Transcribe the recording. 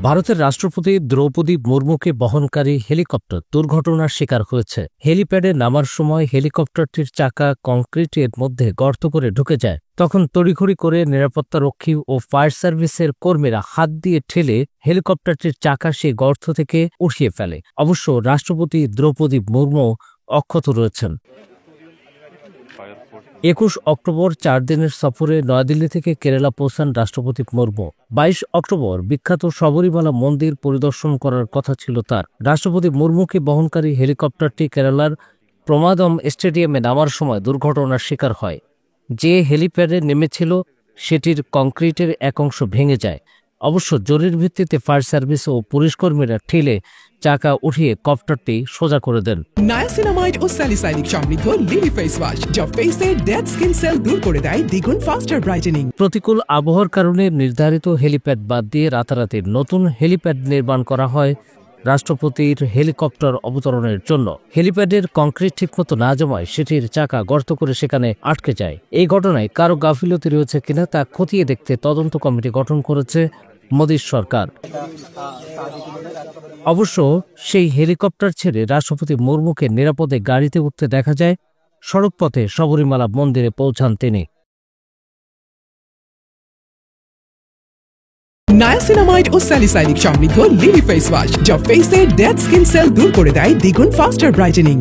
ভারতের রাষ্ট্রপতি দ্রৌপদী মুর্মুকে বহনকারী হেলিকপ্টার দুর্ঘটনার শিকার হয়েছে। হেলিপ্যাডে নামার সময় হেলিকপ্টারটির চাকা কংক্রিটের মধ্যে গর্ত করে ঢুকে যায়। তখন তড়িঘড়ি করে নিরাপত্তারক্ষী ও ফায়ার সার্ভিসের কর্মীরা হাত দিয়ে ঠেলে হেলিকপ্টারটির চাকা সেই গর্ত থেকে উঠিয়ে ফেলে। অবশ্য রাষ্ট্রপতি দ্রৌপদী মুর্মু অক্ষত রয়েছেন। ২১ অক্টোবর ৪ দিনের সফরে নয়াদিল্লি থেকে কেরালা পৌঁছান রাষ্ট্রপতি মুর্মু। ২২ অক্টোবর বিখ্যাত শবরীমালা মন্দির পরিদর্শন করার কথা ছিল তার। রাষ্ট্রপতি মুর্মুকে বহনকারী হেলিকপ্টারটি কেরালার প্রমাদম স্টেডিয়ামে নামার সময় দুর্ঘটনার শিকার হয়। যে হেলিপ্যাডে নেমেছিল সেটির কংক্রিটের এক অংশ ভেঙে যায়। অবশ্য জরুরি ভিত্তিতে ফায়ার সার্ভিস ও পুলিশকর্মীরা ঠেলে চাকা উঠিয়ে কপ্টারটি সোজা করে দেন। নায়াসিনামাইড ও স্যালিসাইলিক সমৃদ্ধ লিলি ফেস ওয়াশ, যা ফেসের ডেড স্কিন সেল দূর করে দেয় দ্বিগুণ ফাস্টার ব্রাইটেনিং। প্রতিকূল আবহাওয়ার কারণে নির্ধারিত হেলিপ্যাড বাদ দিয়ে রাতারাতি নতুন হেলিপ্যাড নির্মাণ করা হয় রাষ্ট্রপতির হেলিকপ্টার অবতরণের জন্য। হেলিপ্যাডের কংক্রিট ঠিকমতো না জমায় সেটির চাকা গর্ত করে সেখানে আটকে যায়। এই ঘটনায় কারো গাফিলতি রয়েছে কিনা তা খতিয়ে দেখতে তদন্ত কমিটি গঠন করেছে মোদীর সরকার। অবশ্য সেই হেলিকপ্টার ছেড়ে রাষ্ট্রপতি মুর্মুকে নিরাপদে গাড়িতে উঠতে দেখা যায়। সড়কপথে শবরীমালা মন্দিরে পৌঁছান তিনি। নায়াসিনামাইড ও স্যালিসাইলিক সমৃদ্ধ লিলি ফেস ওয়াশ, যা ফেসের ডেড স্কিন সেল দূর করে দেয় দ্বিগুণ ফাস্টার ব্রাইটেনিং।